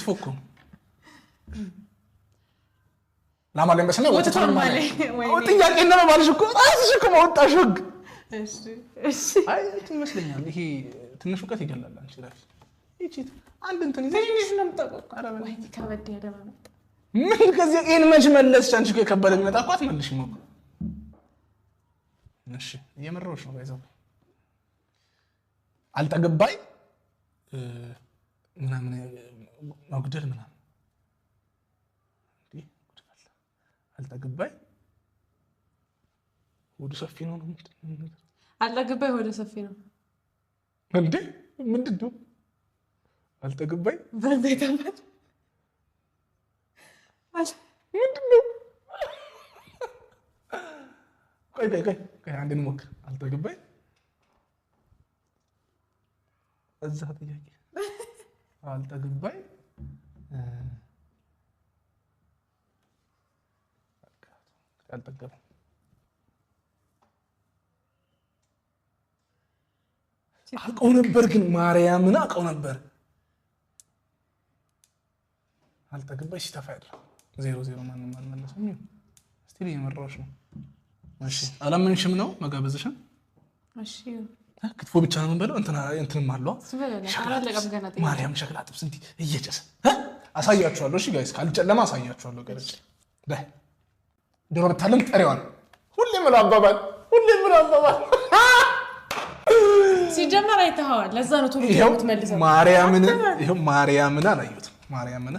تفكوا لا ما لين بس انا وتفهم مالي وتيجي انما مالش እኮ ራስሽ እኮ ወጣሽ ህግ እሺ አይ ይመስለኛል ይሄ ትንሽ እውቀት ይገላል አንቺ ራፊ እቺ አንድ እንትን ይዘሽ ትንሽ ነው የምጠቀቀው ወይ ከበድ ያለ ማለት ምን ከዚህ ይሄን መች መለስሽ አንቺ እኮ የከበደ የሚመጣ እኮ አትመልሽም እኮ እሺ እየመረውሽ ነው ባይዘው አልጠገባይ ምናምን መግደል ምናምን እንዴ አልጠገባይ ወደ ሰፊ ነው አልጠገባይ ወደ ሰፊ ነው እንዴ ምንድነው አልጠገባይ በቤተመድ ምንድነው ቆይ አንድ እንሞክር አልጠገባይ እዛ ጥያቄ አልጠገባይ አልጠገበ አውቀው ነበር ግን ማርያምን አውቀው ነበር አልጠገባይ ሲተፋይል 00 ማንንም አልመለሰም እስቲ የመረውሽ ነው እሺ አላመንሽም ነው መጋበዝሽን እሺ ክትፎ ብቻ ነው የምንበለው እንትንም አለው ማርያም ሸክላ ጥብስ እንዴ እየጨሰ አሳያችኋለሁ እሺ ጋይስ ካልጨለማ አሳያችኋለሁ ገረጭ ዳይ ዶሮ በታለም ጠሪዋን ሁሌም ለአባባል ሲጀመር አይተኸዋል ለዛ ነው ቶሎ የምትመልሰው ማርያምን አላየሁት ማርያምን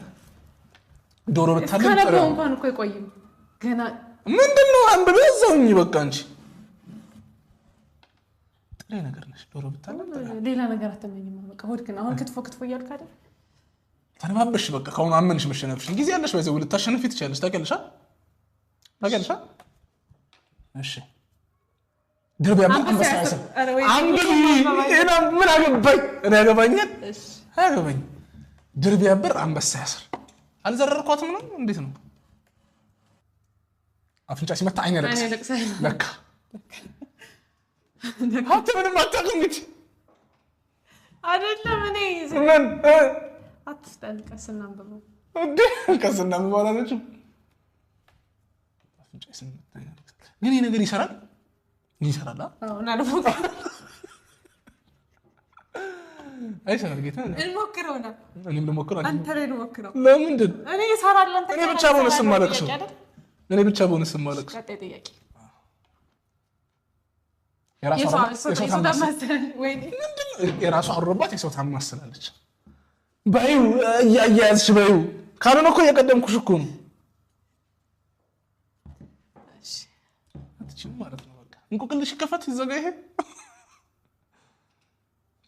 ዶሮ በታለም ጠሪዋን ከነበው እንኳን እኮ አይቆይም ገና ምንድነው አንብበው እዛውኝ በቃ እንጂ ጥሬ ነገር ነሽ ዶሮ በታለም ሌላ ነገር አትመኝም በቃ ሆድክና አሁን ክትፎ እያልክ አይደል ተነባበሽ በቃ ከሆነ አመንሽ መሸነፍሽ ጊዜ ያለሽ ባይዘው ልታሸንፊ ትችያለሽ ታውቂያለሽ እሺ ድርቢያ አንበሳሰ አንብቢ እኔ ምን አገባኝ እኔ ያገባኛል እሺ አገባኝ ድርቢያ በር አንበሳ ያስር አልዘረርኳትም ነው እንዴት ነው አፍንጫ ሲመታ አይኔ ለቅሳ ለካ አንተ ምንም አታውቅም አይደለም እኔ ምን አትስጠልቀስና አንብበው እንዴ ከስና አንብባላለች አፍንጫ ሲመታ አይኔ ለቅሳ ግን ይሄ ነገር ይሰራል አዎ ናለፈው አይሰራል ጌታ እንሞክረውና እኔም ልሞክረው አንተ ላይ ልሞክረው ለምንድን እኔ እሰራለሁ አንተ እኔ ብቻ ቦነስ ማለቅሰው እኔ ብቻ ቦነስ ማለቅሰው ቀጣይ ጥያቄ የራሱ አሮባት የሰው ታማስላለች ባዩ ያያዝሽ ባዩ ካሉን እኮ እየቀደምኩሽ እኮ ነው እሺ አትችልም ማለት ነው በቃ እንቆቅልሽ ከፈት ይዘጋ ይሄ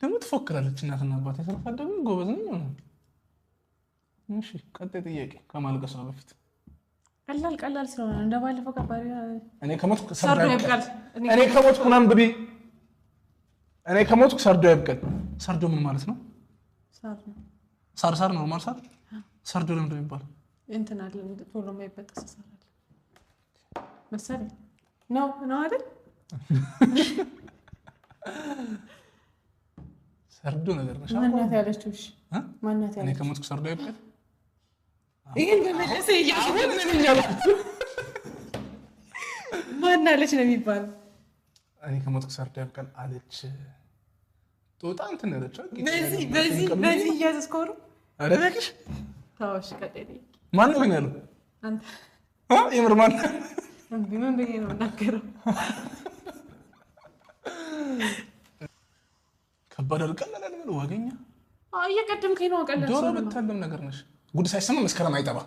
ደግሞ ትፎክራለች እናትና አባቴ ተፈደሙ ጎበዝ ነኝ እሺ ቀጣይ ጥያቄ ከማልቀስ በፊት ቀላል ስለሆነ እንደባለፈው ከባሪ እኔ ከሞትኩ ናም ብቢ እኔ ከሞትኩ ሰርዶ ይብቀል ሰርዶ ምን ማለት ነው ሳር ኖርማል ሰርዶ ለምን እንደሚባል እንትን አለ ቶሎ የማይበጠስ ሳር አለ መሰለኝ ነው አይደል ሰርዶ ነገር ነው ማናት ያለችው እሺ ማናት ያለችው እኔ ከሞትኩ ሰርዶ ይብቀል ይሄን በመለሰ ማናለች ነው የሚባለው እኔ ከሞትኩ ሰርዶ ይብቀል አለች ጦጣ እንትን ያለች በዚህ እያዘዝከው ነው አረጋግሽ ታውሽ ቀጠይ ማን ነው ያለው አንተ የምር ማን ምን ብዬ ነው እናገረው ከባድ አልቀላል አለ ዋገኛ እየቀደምከኝ ነው ቀላል ዶሮ በታለም ነገር ነሽ ጉድ ሳይሰማ መስከረም አይጠባ